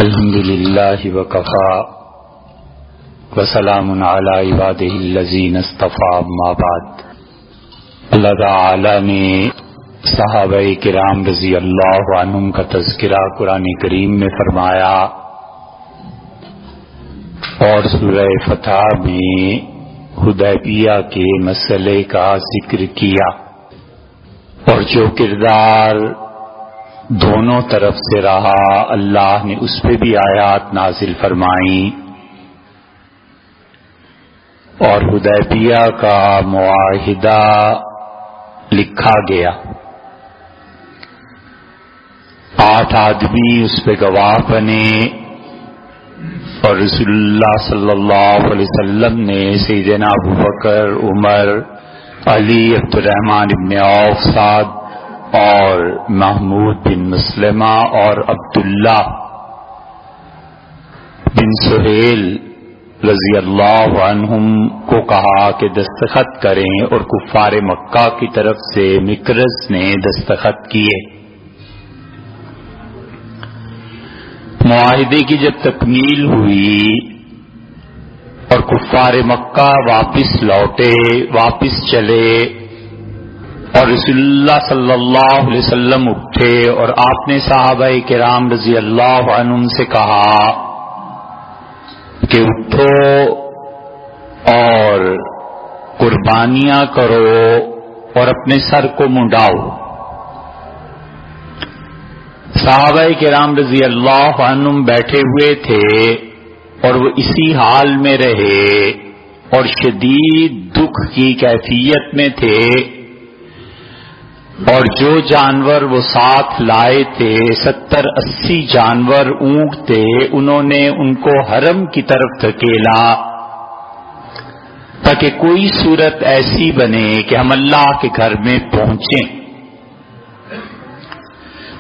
الحمد للہ وکفا وسلام علی عبادہ الذین اصطفیٰ اما بعد۔ اللہ تعالی نے صحابہ کرام رضی اللہ عنہم کا تذکرہ قرآن کریم میں فرمایا اور سورہ فتح میں حدیبیہ کے مسئلے کا ذکر کیا، اور جو کردار دونوں طرف سے رہا اللہ نے اس پہ بھی آیات نازل فرمائیں، اور حدیبیہ کا معاہدہ لکھا گیا۔ 8 آدمی اس پہ گواہ بنے، اور رسول اللہ صلی اللہ علیہ وسلم نے سیدنا ابوبکر، عمر، علی، عبد الرحمن ابن عوف، سعد اور محمود بن مسلمہ اور عبداللہ بن سہیل رضی اللہ عنہم کو کہا کہ دستخط کریں، اور کفار مکہ کی طرف سے مکرز نے دستخط کیے۔ معاہدے کی جب تکمیل ہوئی اور کفار مکہ واپس لوٹے، واپس چلے، اور رسول اللہ صلی اللہ علیہ وسلم اٹھے اور آپ نے صحابہ کرام رضی اللہ عنہم سے کہا کہ اٹھو اور قربانیاں کرو اور اپنے سر کو منڈاؤ۔ صحابہ کرام رضی اللہ عنہم بیٹھے ہوئے تھے اور وہ اسی حال میں رہے اور شدید دکھ کی کیفیت میں تھے، اور جو جانور وہ ساتھ لائے تھے 70-80 جانور اونٹ تھے، انہوں نے ان کو حرم کی طرف دھکیلا تاکہ کوئی صورت ایسی بنے کہ ہم اللہ کے گھر میں پہنچیں۔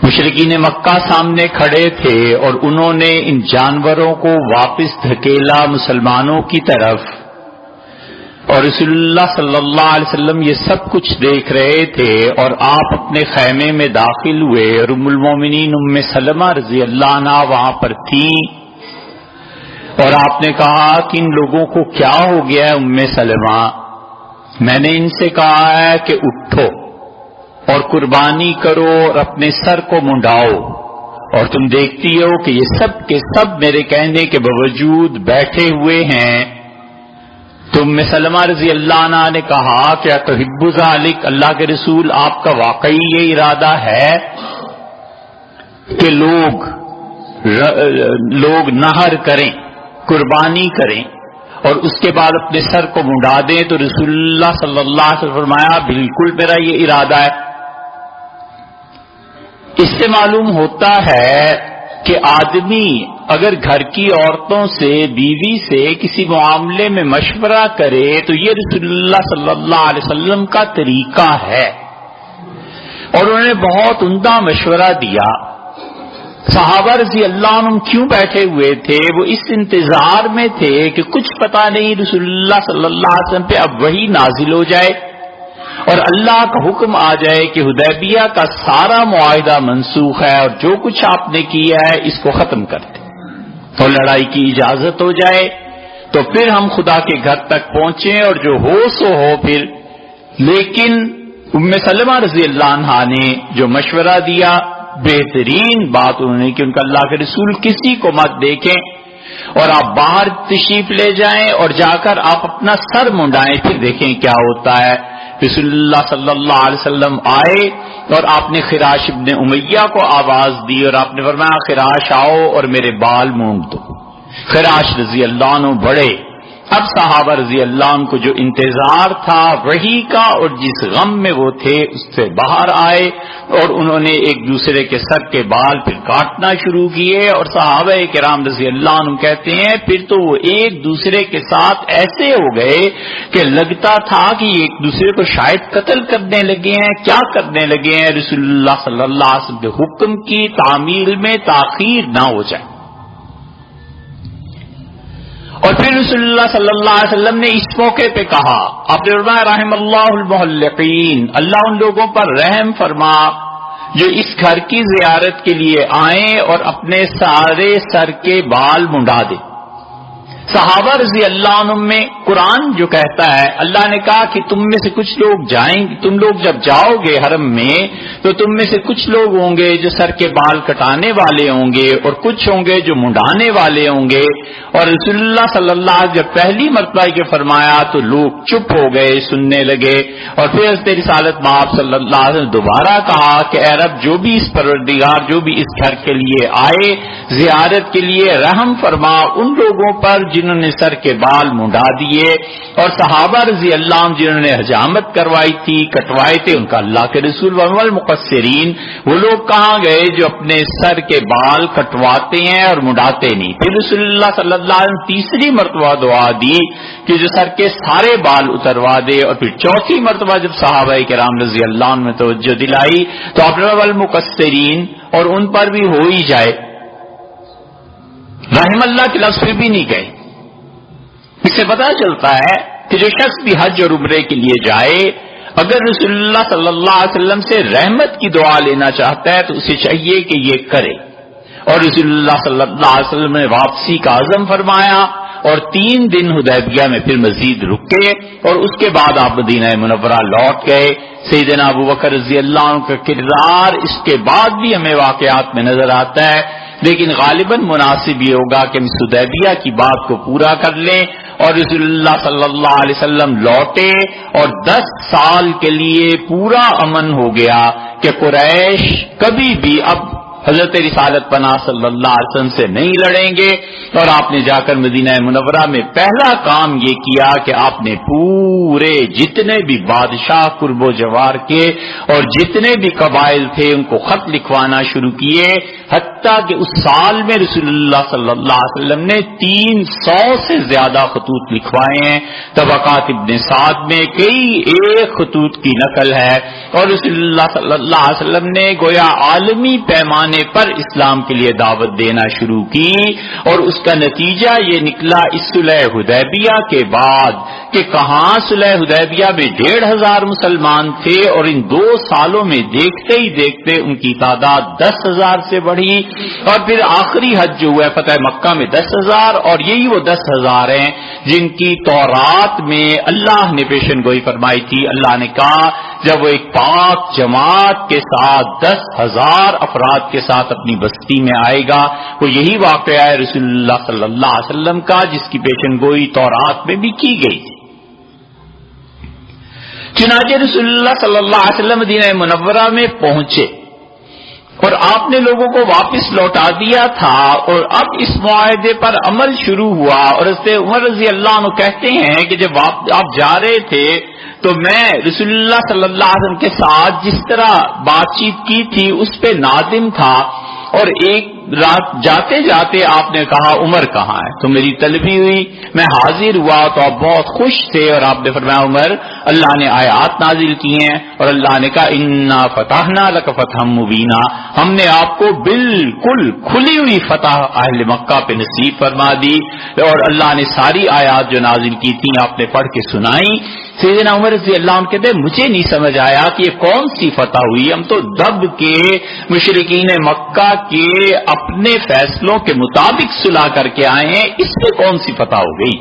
مشرکین مکہ سامنے کھڑے تھے اور انہوں نے ان جانوروں کو واپس دھکیلا مسلمانوں کی طرف، اور رسول اللہ صلی اللہ علیہ وسلم یہ سب کچھ دیکھ رہے تھے، اور آپ اپنے خیمے میں داخل ہوئے، اور ام المومنین ام سلمہ رضی اللہ عنہ وہاں پر تھیں، اور آپ نے کہا کہ ان لوگوں کو کیا ہو گیا ہے ام سلمہ؟ میں نے ان سے کہا ہے کہ اٹھو اور قربانی کرو اور اپنے سر کو منڈاؤ، اور تم دیکھتی ہو کہ یہ سب کے سب میرے کہنے کے باوجود بیٹھے ہوئے ہیں۔ تو ام سلمہ رضی اللہ عنہ نے کہا کہ تحب ذلک، اللہ کے رسول آپ کا واقعی یہ ارادہ ہے کہ لوگ نہر کریں، قربانی کریں اور اس کے بعد اپنے سر کو منڈا دیں؟ تو رسول اللہ صلی اللہ علیہ وسلم نے فرمایا بالکل میرا یہ ارادہ ہے۔ اس سے معلوم ہوتا ہے کہ آدمی اگر گھر کی عورتوں سے، بیوی سے کسی معاملے میں مشورہ کرے تو یہ رسول اللہ صلی اللہ علیہ وسلم کا طریقہ ہے، اور انہوں نے بہت عمدہ مشورہ دیا۔ صحابہ رضی اللہ عنہم کیوں بیٹھے ہوئے تھے؟ وہ اس انتظار میں تھے کہ کچھ پتہ نہیں رسول اللہ صلی اللہ علیہ وسلم پہ اب وحی نازل ہو جائے اور اللہ کا حکم آ جائے کہ حدیبیہ کا سارا معاہدہ منسوخ ہے اور جو کچھ آپ نے کیا ہے اس کو ختم کر دیں، تو لڑائی کی اجازت ہو جائے، تو پھر ہم خدا کے گھر تک پہنچیں اور جو ہو سو ہو پھر۔ لیکن ام سلمہ رضی اللہ عنہا نے جو مشورہ دیا، بہترین بات انہوں نے کہ ان کا اللہ کے رسول کسی کو مت دیکھیں اور آپ باہر تشریف لے جائیں اور جا کر آپ اپنا سر منڈائیں، پھر دیکھیں کیا ہوتا ہے۔ رسول اللہ صلی اللہ علیہ وسلم آئے اور آپ نے خراش ابن امیہ کو آواز دی اور آپ نے فرمایا خراش آؤ اور میرے بال مونڈ دو۔ خراش رضی اللہ عنہ بڑے۔ اب صحابہ رضی اللہ عنہ کو جو انتظار تھا وحی کا اور جس غم میں وہ تھے اس سے باہر آئے، اور انہوں نے ایک دوسرے کے سر کے بال پھر کاٹنا شروع کیے، اور صحابہ کرام رضی اللہ عنہ کہتے ہیں پھر تو وہ ایک دوسرے کے ساتھ ایسے ہو گئے کہ لگتا تھا کہ یہ ایک دوسرے کو شاید قتل کرنے لگے ہیں، کیا کرنے لگے ہیں۔ رسول اللہ صلی اللہ علیہ وسلم کے حکم کی تعمیل میں تاخیر نہ ہو جائے۔ اور پھر رسول اللہ صلی اللہ علیہ وسلم نے اس موقع پہ کہا، آپ نے فرمایا رحم اللہ المحلقین، اللہ ان لوگوں پر رحم فرما جو اس گھر کی زیارت کے لیے آئیں اور اپنے سارے سر کے بال منڈا دیں۔ صحابہ رضی اللہ عنہ میں قرآن جو کہتا ہے، اللہ نے کہا کہ تم میں سے کچھ لوگ جائیں گے، تم لوگ جب جاؤ گے حرم میں تو تم میں سے کچھ لوگ ہوں گے جو سر کے بال کٹانے والے ہوں گے اور کچھ ہوں گے جو منڈانے والے ہوں گے۔ اور رسول اللہ صلی اللہ علیہ وسلم جب پہلی مرتبہ یہ فرمایا تو لوگ چپ ہو گئے، سننے لگے۔ اور پھر حضرت رسالت مآب صلی اللہ علیہ وسلم دوبارہ کہا کہ اے رب، جو بھی اس پروردگار جو بھی اس گھر کے لیے آئے زیارت کے لیے، رحم فرما ان لوگوں پر جنہوں نے سر کے بال منڈا دیے، اور صحابہ رضی اللہ عنہ جنہوں نے حجامت کروائی تھی، کٹوائے تھے، ان کا اللہ کے رسول والمقصرین، وہ لوگ کہاں گئے جو اپنے سر کے بال کٹواتے ہیں اور منڈاتے نہیں۔ پھر رسول اللہ صلی اللہ علیہ وسلم تیسری مرتبہ دعا دی کہ جو سر کے سارے بال اتروا دے، اور پھر چوتھی مرتبہ جب صحابہ کرام رضی اللہ عنہ میں توجہ دلائی تو آپ نے والمقصرین، اور ان پر بھی ہو ہی جائے، رحم اللہ کے لفظ پہ بھی نہیں گئے۔ اس سے پتہ چلتا ہے کہ جو شخص بھی حج اور عمرے کے لیے جائے، اگر رسول اللہ صلی اللہ علیہ وسلم سے رحمت کی دعا لینا چاہتا ہے تو اسے چاہیے کہ یہ کرے۔ اور رسول اللہ صلی اللہ علیہ وسلم نے واپسی کا عزم فرمایا اور 3 دن حدیبیہ میں پھر مزید رکے، اور اس کے بعد آپ مدینہ منورہ لوٹ گئے۔ سیدنا ابوبکر رضی اللہ عنہ کا کردار اس کے بعد بھی ہمیں واقعات میں نظر آتا ہے، لیکن غالباً مناسب یہ ہوگا کہ ہم حدیبیہ کی بات کو پورا کر لیں۔ اور رسول اللہ صلی اللہ علیہ وسلم لوٹے اور 10 سال کے لیے پورا امن ہو گیا کہ قریش کبھی بھی اب حضرت رسالت پناہ صلی اللہ علیہ وسلم سے نہیں لڑیں گے۔ اور آپ نے جا کر مدینہ منورہ میں پہلا کام یہ کیا کہ آپ نے پورے جتنے بھی بادشاہ قرب و جوار کے اور جتنے بھی قبائل تھے ان کو خط لکھوانا شروع کیے، حتیٰ کہ اس سال میں رسول اللہ صلی اللہ علیہ وسلم نے 300 سے زیادہ خطوط لکھوائے ہیں۔ طبقات ابن سعد میں کئی ایک خطوط کی نقل ہے، اور رسول اللہ صلی اللہ علیہ وسلم نے گویا عالمی پیمانے پر اسلام کے لیے دعوت دینا شروع کی، اور اس کا نتیجہ یہ نکلا اس صلح حدیبیہ کے بعد کہ کہاں صلح حدیبیہ میں 1500 مسلمان تھے، اور ان 2 سالوں میں دیکھتے ہی دیکھتے ان کی تعداد 10,000 سے بڑھی، اور پھر آخری حج جو ہوا فتح مکہ میں 10,000، اور یہی وہ 10,000 ہیں جن کی تورات میں اللہ نے پیشن گوئی فرمائی تھی۔ اللہ نے کہا جب وہ ایک پاک جماعت کے ساتھ 10,000 افراد کے ساتھ اپنی بستی میں آئے گا، وہ یہی واقعہ ہے رسول اللہ صلی اللہ علیہ وسلم کا جس کی پیشن گوئی تورات میں بھی کی گئی تھی۔ چنانچہ رسول اللہ صلی اللہ علیہ وسلم مدینہ منورہ میں پہنچے اور آپ نے لوگوں کو واپس لوٹا دیا تھا، اور اب اس معاہدے پر عمل شروع ہوا۔ اور حضرت عمر رضی اللہ عنہ کہتے ہیں کہ جب آپ جا رہے تھے تو میں رسول اللہ صلی اللہ علیہ وسلم کے ساتھ جس طرح بات چیت کی تھی اس پہ نادم تھا، اور ایک رات جاتے جاتے آپ نے کہا عمر کہاں ہے؟ تو میری طلبی ہوئی، میں حاضر ہوا تو آپ بہت خوش تھے، اور آپ نے فرمایا عمر اللہ نے آیات نازل کی ہیں، اور اللہ نے کہا انا فتحنا لک فتحا مبینا، ہم نے آپ کو بالکل کھلی ہوئی فتح اہل مکہ پہ نصیب فرما دی، اور اللہ نے ساری آیات جو نازل کی تھیں آپ نے پڑھ کے سنائی۔ سیدنا عمر رضی اللہ عنہ کہتے ہیں مجھے نہیں سمجھ آیا کہ یہ کون سی فتح ہوئی، ہم تو دب کے مشرکین مکہ کے اپنے فیصلوں کے مطابق صلح کر کے آئے ہیں، اس میں کون سی فتح ہو گئی؟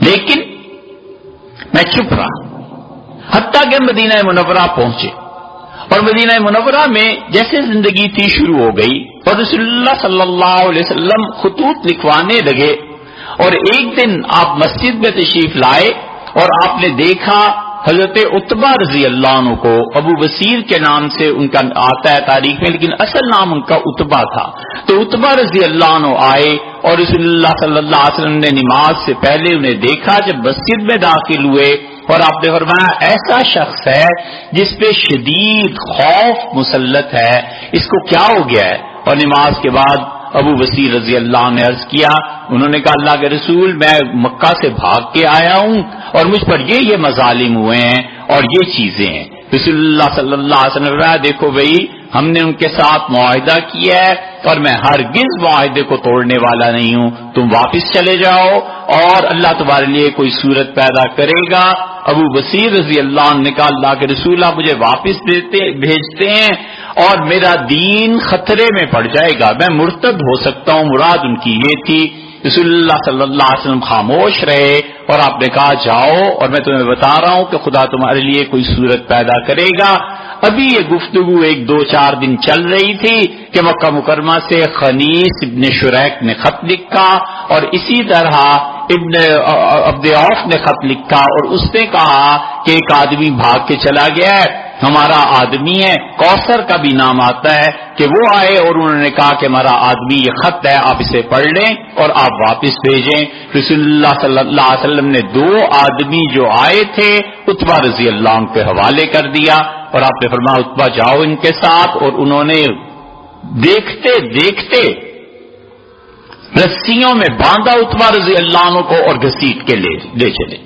لیکن میں چپ رہا، حتیٰ کہ مدینہ منورہ پہنچے، اور مدینہ منورہ میں جیسے زندگی تھی شروع ہو گئی، اور رسول اللہ صلی اللہ علیہ وسلم خطوط لکھوانے لگے۔ اور ایک دن آپ مسجد میں تشریف لائے اور آپ نے دیکھا حضرت عتبہ رضی اللہ عنہ کو، ابو بصیر کے نام سے ان کا آتا ہے تاریخ میں، لیکن اصل نام ان کا عتبہ تھا۔ تو عتبہ رضی اللہ عنہ آئے اور رسول اللہ صلی اللہ علیہ وسلم نے نماز سے پہلے انہیں دیکھا جب مسجد میں داخل ہوئے، اور آپ نے فرمایا ایسا شخص ہے جس پہ شدید خوف مسلط ہے، اس کو کیا ہو گیا ہے؟ اور نماز کے بعد ابو بصیر رضی اللہ عنہ نے عرض کیا، انہوں نے کہا اللہ کے رسول میں مکہ سے بھاگ کے آیا ہوں اور مجھ پر یہ مظالم ہوئے ہیں اور یہ چیزیں ہیں۔ رسول اللہ صلی اللہ علیہ وسلم نے کہا دیکھو بھائی ہم نے ان کے ساتھ معاہدہ کیا ہے اور میں ہرگز معاہدے کو توڑنے والا نہیں ہوں، تم واپس چلے جاؤ اور اللہ تمہارے لیے کوئی صورت پیدا کرے گا ابو بصیر رضی اللہ عنہ نے کہا اللہ کے رسول آپ مجھے واپس بھیجتے ہیں اور میرا دین خطرے میں پڑ جائے گا، میں مرتد ہو سکتا ہوں، مراد ان کی یہ تھی۔ رسول اللہ صلی اللہ علیہ وسلم خاموش رہے اور آپ نے کہا جاؤ اور میں تمہیں بتا رہا ہوں کہ خدا تمہارے لیے کوئی صورت پیدا کرے گا۔ ابھی یہ گفتگو 1-2-4 دن چل رہی تھی کہ مکہ مکرمہ سے خنیس ابن شریک نے خط لکھا اور اسی طرح ابن عبد عوف نے خط لکھا اور اس نے کہا کہ ایک آدمی بھاگ کے چلا گیا ہے، ہمارا آدمی ہے، کوثر کا بھی نام آتا ہے کہ وہ آئے اور انہوں نے کہا کہ ہمارا آدمی یہ خط ہے، آپ اسے پڑھ لیں اور آپ واپس بھیجیں۔ رسول اللہ صلی اللہ علیہ وسلم نے 2 آدمی جو آئے تھے عتبہ رضی اللہ عنہ کے حوالے کر دیا اور آپ نے فرمایا عتبہ جاؤ ان کے ساتھ، اور انہوں نے دیکھتے دیکھتے رسیوں میں باندھا عتبہ رضی اللہ عنہ کو اور گھسیٹ کے لے چلے۔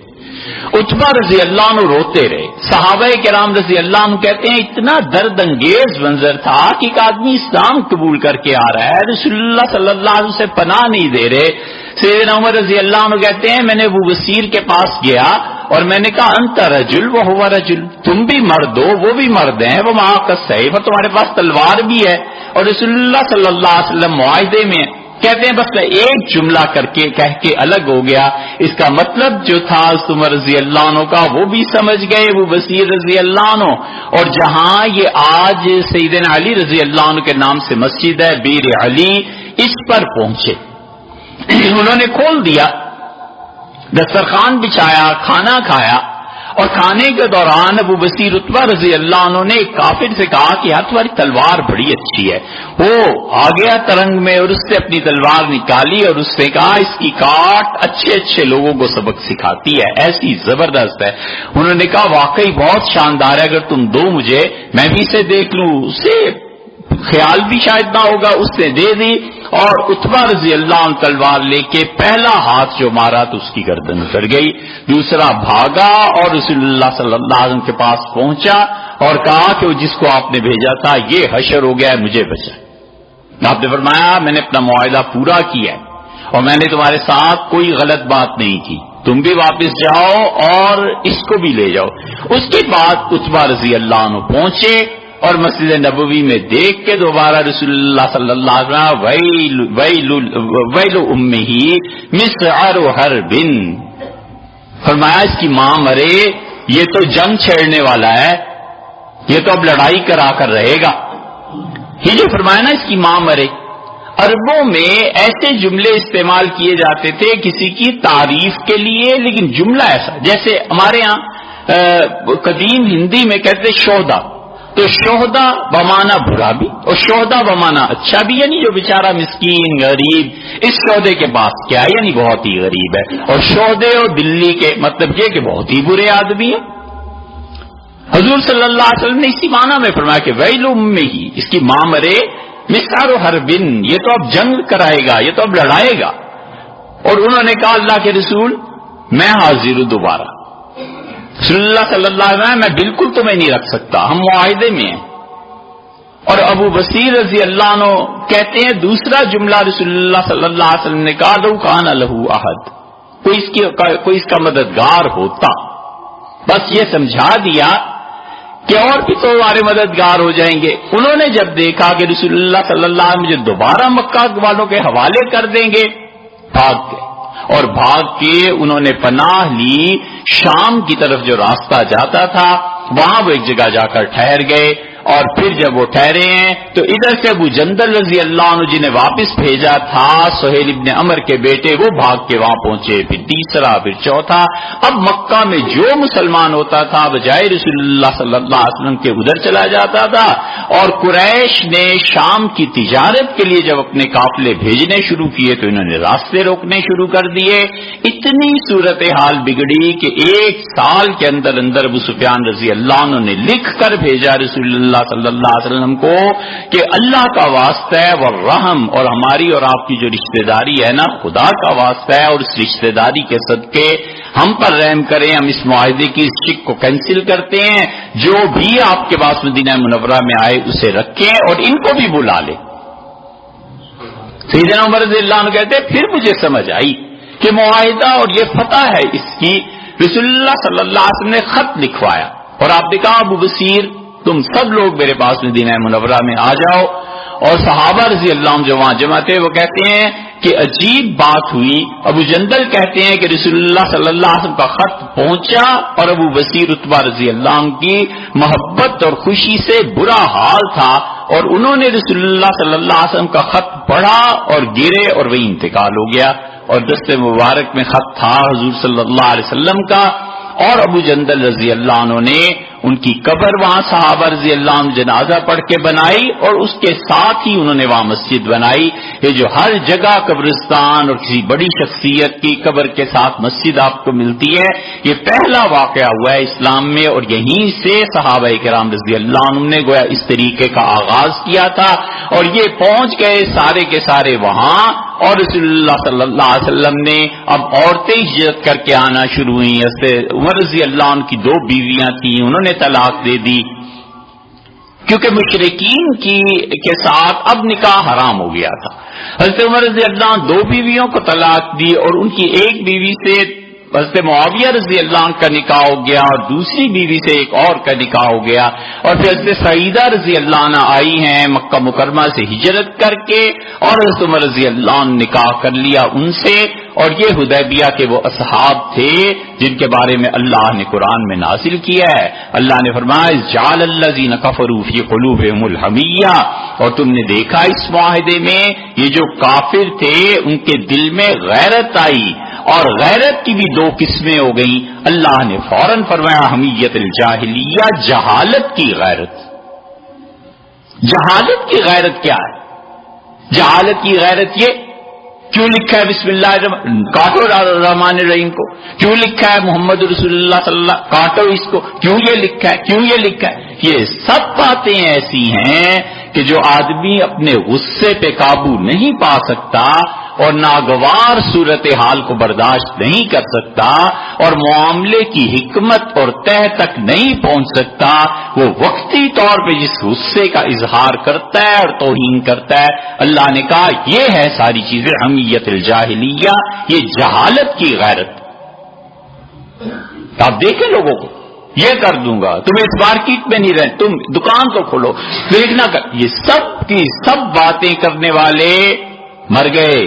عتبہ رضی اللہ عنہ روتے رہے۔ صحابہ کرام رضی اللہ عنہ کہتے ہیں اتنا درد انگیز منظر تھا کہ ایک آدمی اسلام قبول کر کے آ رہا ہے، رسول اللہ صلی اللہ علیہ وسلم سے پناہ نہیں دے رہے۔ سیدنا عمر رضی اللہ عنہ کہتے ہیں میں نے ابو بصیر کے پاس گیا اور میں نے کہا انت رجل و هو رجل، تم بھی مرد ہو وہ بھی مرد ہیں، وہ معاق السیف، اور تمہارے پاس تلوار بھی ہے، اور رسول اللہ صلی اللہ علیہ وسلم معاہدے میں کہتے ہیں بس میں ایک جملہ کر کے کہہ کے الگ ہو گیا۔ اس کا مطلب جو تھا عمر رضی اللہ عنہ کا وہ بھی سمجھ گئے، وہ بصیر رضی اللہ عنہ، اور جہاں یہ آج سیدنا علی رضی اللہ عنہ کے نام سے مسجد ہے بیر علی، اس پر پہنچے۔ انہوں نے کھول دیا، دسترخوان بچھایا، کھانا کھایا، اور کھانے کے دوران ابو بصیر عتبہ رضی اللہ عنہ نے ایک کافر سے کہا کہ یار تمہاری تلوار بڑی اچھی ہے۔ وہ آ گیا ترنگ میں اور اس سے اپنی تلوار نکالی اور اس نے کہا اس کی کاٹ اچھے اچھے لوگوں کو سبق سکھاتی ہے، ایسی زبردست ہے۔ انہوں نے کہا واقعی بہت شاندار ہے، اگر تم دو مجھے میں بھی اسے دیکھ لوں۔ اسے خیال بھی شاید نہ ہوگا، اس نے دے دی اور عتبہ رضی اللہ عنہ تلوار لے کے پہلا ہاتھ جو مارا تو اس کی گردن اتر گئی، دوسرا بھاگا اور رسول اللہ صلی اللہ علیہ وسلم کے پاس پہنچا اور کہا کہ وہ جس کو آپ نے بھیجا تھا یہ حشر ہو گیا ہے، مجھے بچا۔ آپ نے فرمایا میں نے اپنا معاہدہ پورا کیا ہے اور میں نے تمہارے ساتھ کوئی غلط بات نہیں کی، تم بھی واپس جاؤ اور اس کو بھی لے جاؤ۔ اس کے بعد عتبہ رضی اللہ عنہ پہنچے اور مسجد نبوی میں دیکھ کے دوبارہ رسول اللہ صلی اللہ علیہ وسلم ویل امہ مسعر حرب، فرمایا اس کی ماں مرے، یہ تو جنگ چھیڑنے والا ہے، یہ تو اب لڑائی کرا کر رہے گا۔ یہ جو فرمایا نا اس کی ماں مرے، عربوں میں ایسے جملے استعمال کیے جاتے تھے کسی کی تعریف کے لیے، لیکن جملہ ایسا جیسے ہمارے ہاں قدیم ہندی میں کہتے شہدا، تو شہدا بمانا برا بھی اور شہدا بمانا اچھا بھی، یعنی جو بیچارہ مسکین غریب اس شہدے کے پاس کیا ہے، یعنی بہت ہی غریب ہے، اور شہدے اور دلی کے مطلب یہ کہ بہت ہی برے آدمی ہیں۔ حضور صلی اللہ علیہ وسلم نے اسی معنی میں فرمایا کہ ویل امہ، اس کی ماں مرے، مسعر حرب، یہ تو اب جنگ کرائے گا، یہ تو اب لڑائے گا۔ اور انہوں نے کہا اللہ کے رسول میں حاضر ہوں دوبارہ۔ رسول اللہ صلی اللہ علیہ وسلم میں بالکل تمہیں نہیں رکھ سکتا، ہم معاہدے میں ہیں۔ اور ابو بصیر رضی اللہ عنہ کہتے ہیں دوسرا جملہ رسول اللہ صلی اللہ علیہ وسلم نے کہا لو کان لہ احد، کوئی اس کا مددگار ہوتا، بس یہ سمجھا دیا کہ اور بھی تو ہمارے مددگار ہو جائیں گے۔ انہوں نے جب دیکھا کہ رسول اللہ صلی اللہ علیہ وسلم مجھے دوبارہ مکہ والوں کے حوالے کر دیں گے، بھاگ گئے، اور بھاگ کے انہوں نے پناہ لی شام کی طرف جو راستہ جاتا تھا، وہاں وہ ایک جگہ جا کر ٹھہر گئے۔ اور پھر جب وہ ٹھہرے ہیں تو ادھر سے ابو جندل رضی اللہ عنہ جنہیں واپس بھیجا تھا سہیل ابن عمر کے بیٹے، وہ بھاگ کے وہاں پہنچے، پھر تیسرا، پھر چوتھا۔ اب مکہ میں جو مسلمان ہوتا تھا بجائے رسول اللہ صلی اللہ علیہ وسلم کے ادھر چلا جاتا تھا، اور قریش نے شام کی تجارت کے لیے جب اپنے قافلے بھیجنے شروع کیے تو انہوں نے راستے روکنے شروع کر دیے۔ اتنی صورتحال بگڑی کہ 1 سال کے اندر ابو سفیان رضی اللہ عنہ نے لکھ کر بھیجا رسول اللہ صلی اللہ علیہ وسلم کو کہ اللہ کا واسطہ ہے والرحم، اور ہماری اور آپ کی جو رشتہ داری ہے نا خدا کا واسطہ ہے، اور اس رشتہ داری کے صدقے ہم پر رحم کریں، ہم اس معاہدے کی اس چک کو کینسل کرتے ہیں، جو بھی آپ کے پاس مدینہ منورہ میں آئے اسے رکھیں اور ان کو بھی بلا لیں۔ سیدنا عمر رضی اللہ عنہ کہتے پھر مجھے سمجھ آئی کہ معاہدہ اور یہ فتح ہے اس کی رسول اللہ صلی اللہ علیہ وسلم نے خط لکھوایا اور آپ نے کہا ابو بصیر تم سب لوگ میرے پاس مدینہ منورہ میں آ جاؤ. اور صحابہ رضی اللہ عنہ جو وہاں جمع تھے وہ کہتے ہیں کہ عجیب بات ہوئی. ابو جندل کہتے ہیں کہ رسول اللہ صلی اللہ علیہ وسلم کا خط پہنچا اور ابو بصیر عتبہ رضی اللہ عنہ کی محبت اور خوشی سے برا حال تھا اور انہوں نے رسول اللہ صلی اللہ علیہ وسلم کا خط پڑھا اور گرے اور وہی انتقال ہو گیا. اور دست مبارک میں خط تھا حضور صلی اللہ علیہ وسلم کا. اور ابو جندل رضی اللہ عنہ نے ان کی قبر وہاں صحابہ رضی اللہ عنہ جنازہ پڑھ کے بنائی اور اس کے ساتھ ہی انہوں نے وہاں مسجد بنائی. یہ جو ہر جگہ قبرستان اور کسی بڑی شخصیت کی قبر کے ساتھ مسجد آپ کو ملتی ہے, یہ پہلا واقعہ ہوا ہے اسلام میں اور یہیں سے صحابہ کرام رضی اللہ عنہ نے گویا اس طریقے کا آغاز کیا تھا اور یہ پہنچ گئے سارے کے سارے وہاں. اور رسول اللہ صلی اللہ علیہ وسلم نے اب عورتیں ہجرت کر کے آنا شروع ہوئی. ایسے عمر رضی اللہ عنہ کی 2 بیویاں تھیں, انہوں نے طلاق دے دی کیونکہ مشرکین کے ساتھ اب نکاح حرام ہو گیا تھا. حضرت عمر رضی اللہ عنہ 2 بیویوں کو طلاق دی اور ان کی ایک بیوی سے حضرت معاویہ رضی اللہ عنہ کا نکاح ہو گیا اور دوسری بیوی سے ایک اور کا نکاح ہو گیا. اور پھر حضرت سعیدہ رضی اللہ عنہ آئی ہیں مکہ مکرمہ سے ہجرت کر کے اور حضرت عمر رضی اللہ عنہ نکاح کر لیا ان سے. اور یہ حدیبیہ کے وہ اصحاب تھے جن کے بارے میں اللہ نے قرآن میں نازل کیا ہے. اللہ نے فرمایا جعل الذین کفروا فی قلوبہم الحمیہ, اور تم نے دیکھا اس معاہدے میں یہ جو کافر تھے ان کے دل میں غیرت آئی اور غیرت کی بھی 2 قسمیں ہو گئیں. اللہ نے فوراً فرمایا حمیت الجاہلیہ, جہالت کی غیرت. جہالت کی غیرت کیا ہے؟ جہالت کی غیرت یہ کیوں لکھا ہے بسم اللہ الرحمن کاٹو الرحمن الرحیم کو, کیوں لکھا ہے محمد رسول اللہ صلی اللہ کاٹو اس کو, کیوں یہ لکھا ہے, کیوں یہ لکھا ہے. یہ سب باتیں ایسی ہیں کہ جو آدمی اپنے غصے پہ قابو نہیں پا سکتا اور ناگوار صورتحال کو برداشت نہیں کر سکتا اور معاملے کی حکمت اور تہ تک نہیں پہنچ سکتا, وہ وقتی طور پہ جس غصے کا اظہار کرتا ہے اور توہین کرتا ہے. اللہ نے کہا یہ ہے ساری چیزیں حمیت الجاہلیہ, یہ جہالت کی غیرت. آپ دیکھیں لوگوں کو یہ کر دوں گا, تم اس مارکیٹ میں نہیں رہے, تم دکان تو کھولو, دیکھنا کر, یہ سب کی سب باتیں کرنے والے مر گئے.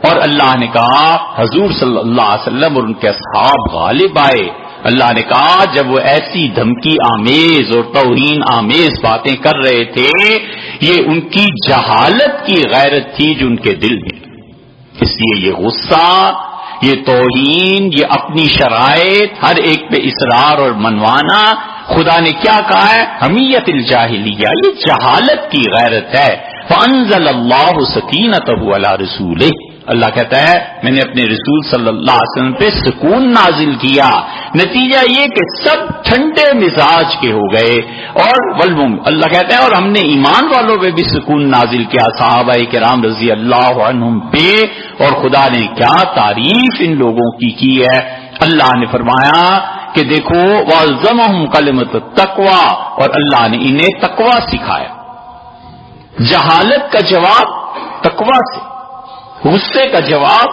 اور اللہ نے کہا حضور صلی اللہ علیہ وسلم اور ان کے اصحاب غالب آئے. اللہ نے کہا جب وہ ایسی دھمکی آمیز اور توہین آمیز باتیں کر رہے تھے, یہ ان کی جہالت کی غیرت تھی جو ان کے دل میں. اس لیے یہ غصہ, یہ توہین, یہ اپنی شرائط ہر ایک پہ اصرار اور منوانا, خدا نے کیا کہا ہے حمیت الجاہلیہ, یہ جہالت کی غیرت ہے. فانزل اللہ سکینتہ علی رسولہ, اللہ کہتا ہے میں نے اپنے رسول صلی اللہ علیہ وسلم پہ سکون نازل کیا. نتیجہ یہ کہ سب ٹھنڈے مزاج کے ہو گئے. اور اللہ کہتا ہے اور ہم نے ایمان والوں پہ بھی سکون نازل کیا, صحابہ کرام رضی اللہ عنہم پہ. اور خدا نے کیا تعریف ان لوگوں کی ہے. اللہ نے فرمایا کہ دیکھو وَأَلْزَمَهُمْ کلمۃ التقویٰ, اور اللہ نے انہیں تقویٰ سکھایا. جہالت کا جواب تقویٰ سے, غصے کا جواب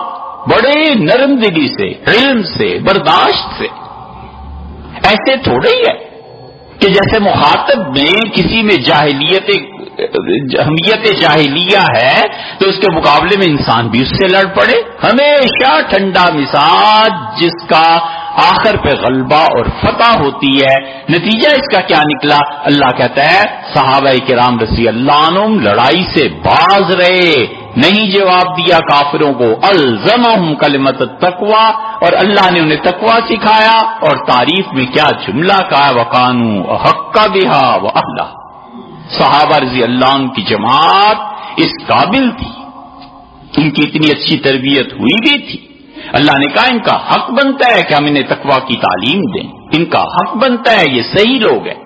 بڑے نرم دلی سے, علم سے, برداشت سے. ایسے تھوڑے ہی ہے کہ جیسے مخاطب میں کسی میں حمیت جاہلیہ ہے تو اس کے مقابلے میں انسان بھی اس سے لڑ پڑے. ہمیشہ ٹھنڈا مزاج جس کا آخر پہ غلبہ اور فتح ہوتی ہے. نتیجہ اس کا کیا نکلا؟ اللہ کہتا ہے صحابہ کرام رضی اللہ عنہم لڑائی سے باز رہے, نہیں جواب دیا کافروں کو. الزمہم کلمۃ التقویٰ, اور اللہ نے انہیں تقویٰ سکھایا. اور تعریف میں کیا جملہ کہا, وَقَانُوا أَحَقَّ بِهَا وَأَهْلَهَا. صحابہ رضی اللہ عنہ کی جماعت اس قابل تھی, ان کی اتنی اچھی تربیت ہوئی بھی تھی. اللہ نے کہا ان کا حق بنتا ہے کہ ہم انہیں تقویٰ کی تعلیم دیں, ان کا حق بنتا ہے, یہ صحیح لوگ ہیں.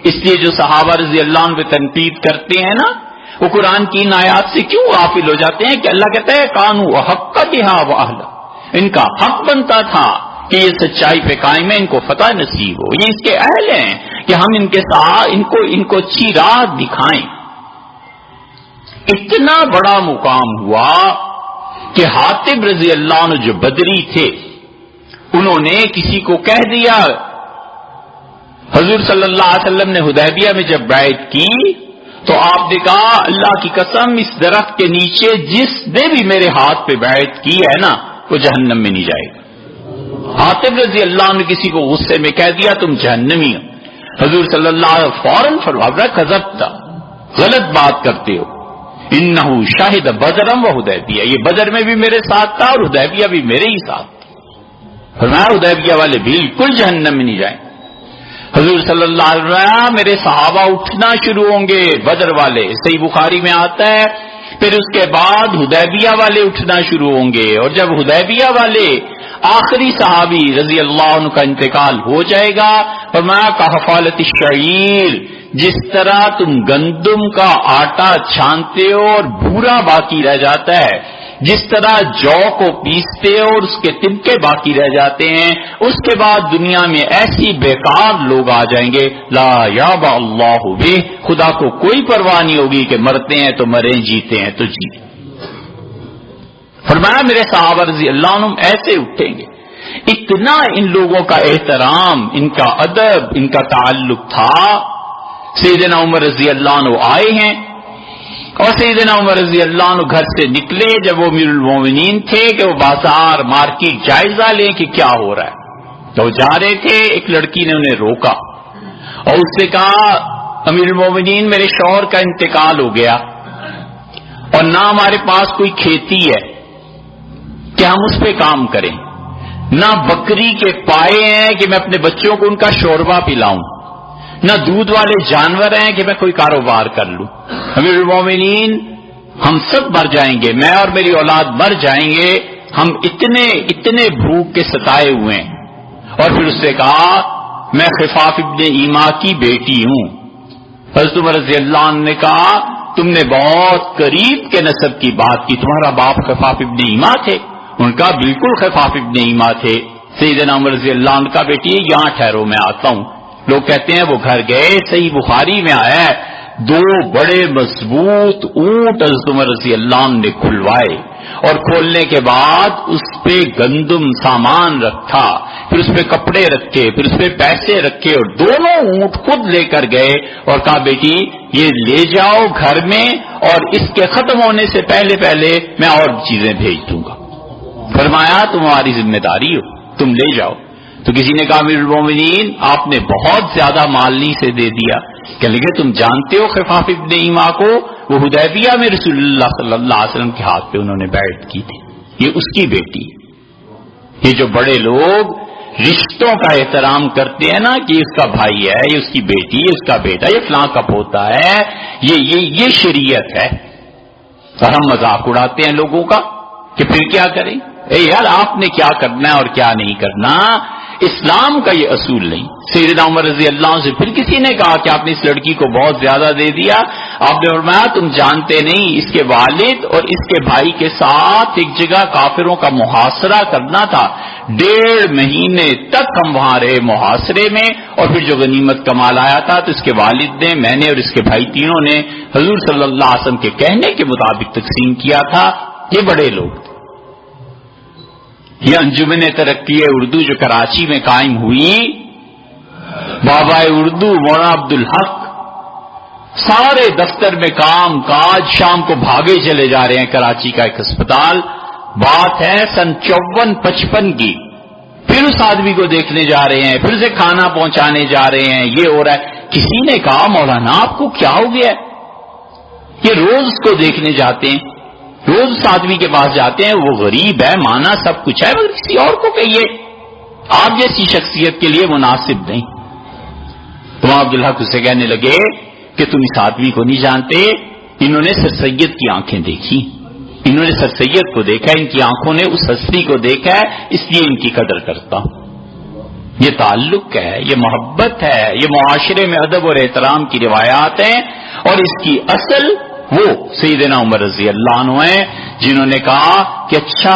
اس لیے جو صحابہ رضی اللہ عنہ پہ تنقید کرتے ہیں نا, وہ قرآن کی ان آیات سے کیوں غافل ہو جاتے ہیں کہ اللہ کہتا ہے قانون حق بہا وأہلہ, ان کا حق بنتا تھا کہ یہ سچائی پہ قائم ہے, ان کو فتح نصیب ہو, یہ اس کے اہل ہیں کہ ہم ان کے ساتھ ان کو اچھی راہ دکھائیں. اتنا بڑا مقام ہوا کہ حاتب رضی اللہ عنہ جو بدری تھے انہوں نے کسی کو کہہ دیا. حضور صلی اللہ علیہ وسلم نے حدیبیہ میں جب بیعت کی تو آپ نے کہا اللہ کی قسم اس درخت کے نیچے جس نے بھی میرے ہاتھ پہ بیعت کی ہے نا وہ جہنم میں نہیں جائے گا. حاتب رضی اللہ عنہ نے کسی کو غصے میں کہہ دیا تم جہنمی ہو. حضور صلی اللہ علیہ وسلم فوراً فرمایا کذبت، غلط بات کرتے ہو. انہ شاہد بدرم و حدیبیہ، یہ بدر میں بھی میرے ساتھ تھا اور حدیبیہ بھی میرے ہی ساتھ تھا. فرمایا حدیبیہ والے بالکل جہنم میں نہیں جائیں. حضور صلی اللہ علیہ وسلم میرے صحابہ اٹھنا شروع ہوں گے، بدر والے، صحیح بخاری میں آتا ہے. پھر اس کے بعد حدیبیہ والے اٹھنا شروع ہوں گے، اور جب حدیبیہ والے آخری صحابی رضی اللہ عنہ کا انتقال ہو جائے گا، فرمایا کحفالۃ الشعیر، جس طرح تم گندم کا آٹا چھانتے ہو اور بھورا باقی رہ جاتا ہے، جس طرح جو کو پیستے ہو اور اس کے تنکے باقی رہ جاتے ہیں، اس کے بعد دنیا میں ایسی بیکار لوگ آ جائیں گے لا یاب اللہ بہ، خدا کو کوئی پرواہ نہیں ہوگی کہ مرتے ہیں تو مریں، جیتے ہیں تو جیتے. فرمایا میرے صحابہ رضی اللہ عنہ ایسے اٹھیں گے. اتنا ان لوگوں کا احترام، ان کا ادب، ان کا تعلق تھا. سیدنا عمر رضی اللہ عنہ آئے ہیں اور سیدنا عمر رضی اللہ عنہ گھر سے نکلے جب وہ امیر المومنین تھے کہ وہ بازار مارکیٹ جائزہ لیں کہ کیا ہو رہا ہے. تو جا رہے تھے، ایک لڑکی نے انہیں روکا اور اس سے کہا امیر المومنین میرے شوہر کا انتقال ہو گیا اور نہ ہمارے پاس کوئی کھیتی ہے کہ ہم اس پہ کام کریں، نہ بکری کے پائے ہیں کہ میں اپنے بچوں کو ان کا شوربہ پلاؤں، نہ دودھ والے جانور ہیں کہ میں کوئی کاروبار کر لوں. امیر المومنین ہم سب مر جائیں گے، میں اور میری اولاد مر جائیں گے، ہم اتنے بھوک کے ستائے ہوئے ہیں. اور پھر اس نے کہا میں خفاف ابن ایما کی بیٹی ہوں. حضرت عمر رضی اللہ عنہ نے کہا تم نے بہت قریب کے نسب کی بات کی، تمہارا باپ خفاف ابن ایما تھے؟ ان کا بالکل خفاف ابن ایما تھے. سیدنا عمر رضی اللہ عنہ کا بیٹی ہے، یہاں ٹھہرو میں آتا ہوں. لوگ کہتے ہیں وہ گھر گئے، صحیح بخاری میں آیا ہے 2 بڑے مضبوط اونٹ حضرت عمر رضی اللہ عنہ نے کھلوائے اور کھولنے کے بعد اس پہ گندم سامان رکھا، پھر اس پہ کپڑے رکھے، پھر اس پہ پیسے رکھے اور دونوں اونٹ خود لے کر گئے اور کہا بیٹی یہ لے جاؤ گھر میں اور اس کے ختم ہونے سے پہلے میں اور چیزیں بھیج دوں گا. فرمایا تمہاری ذمہ داری ہو، تم لے جاؤ. تو کسی نے کہا امیر المومنین آپ نے بہت زیادہ مالنی سے دے دیا. کہ لگے تم جانتے ہو خفاف ابن ایما کو، وہ حدیبیہ میں رسول اللہ صلی اللہ علیہ وسلم کے ہاتھ پہ انہوں نے بیعت کی تھی، یہ اس کی بیٹی. یہ جو بڑے لوگ رشتوں کا احترام کرتے ہیں نا کہ اس کا بھائی ہے، یہ اس کی بیٹی، اس کا بیٹا، یہ فلاں کا پوتا ہے، یہ شریعت ہے. اور ہم مذاق اڑاتے ہیں لوگوں کا کہ پھر کیا کریں. اے یار آپ نے کیا کرنا ہے اور کیا نہیں کرنا، اسلام کا یہ اصول نہیں. سیدنا عمر رضی اللہ عنہ سے پھر کسی نے کہا کہ آپ نے اس لڑکی کو بہت زیادہ دے دیا. آپ نے فرمایا تم جانتے نہیں اس کے والد اور اس کے بھائی کے ساتھ ایک جگہ کافروں کا محاصرہ کرنا تھا، 1.5 مہینے تک ہم وہاں رہے محاصرے میں، اور پھر جو غنیمت کا مال آیا تھا تو اس کے والد نے، میں نے اور اس کے بھائی تینوں نے حضور صلی اللہ علیہ وسلم کے کہنے کے مطابق تقسیم کیا تھا. یہ بڑے لوگ تھے. یہ انجمن ترقی اردو جو کراچی میں قائم ہوئی، بابا اردو مولانا عبدالحق سارے دفتر میں کام کاج، شام کو بھاگے چلے جا رہے ہیں کراچی کا ایک اسپتال. بات ہے سن 54-55 کی. پھر اس آدمی کو دیکھنے جا رہے ہیں، پھر اسے کھانا پہنچانے جا رہے ہیں، یہ ہو رہا ہے. کسی نے کہا مولانا آپ کو کیا ہو گیا؟ یہ روز اس کو دیکھنے جاتے ہیں، روز اس آدمی کے پاس جاتے ہیں، وہ غریب ہے، مانا سب کچھ ہے، مگر کسی اور کو کہیے آپ جیسی شخصیت کے لیے مناسب نہیں. تو عبدالحق اسے کہنے لگے کہ تم اس آدمی کو نہیں جانتے، انہوں نے سر سید کی آنکھیں دیکھی، انہوں نے سر سید کو دیکھا، ان کی آنکھوں نے اس ہستی کو دیکھا ہے، اس لیے ان کی قدر کرتا ہوں. یہ تعلق ہے، یہ محبت ہے، یہ معاشرے میں ادب اور احترام کی روایات ہیں. اور اس کی اصل وہ سیدنا عمر رضی اللہ عنہ ہیں جنہوں نے کہا کہ اچھا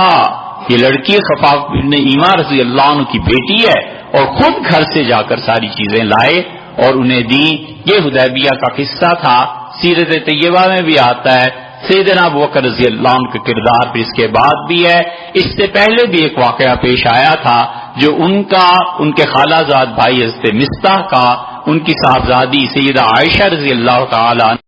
یہ لڑکی خفاف بن ایما رضی اللہ عنہ کی بیٹی ہے، اور خود گھر سے جا کر ساری چیزیں لائے اور انہیں دی. یہ حدیبیہ کا قصہ تھا. سیرت طیبہ میں بھی آتا ہے سیدنا ابوبکر رضی اللہ عنہ کا کردار پھر اس کے بعد بھی ہے. اس سے پہلے بھی ایک واقعہ پیش آیا تھا جو ان کے خالہ زاد بھائی حضرت مصطح کا ان کی صاحبزادی سیدہ عائشہ رضی اللہ تعالی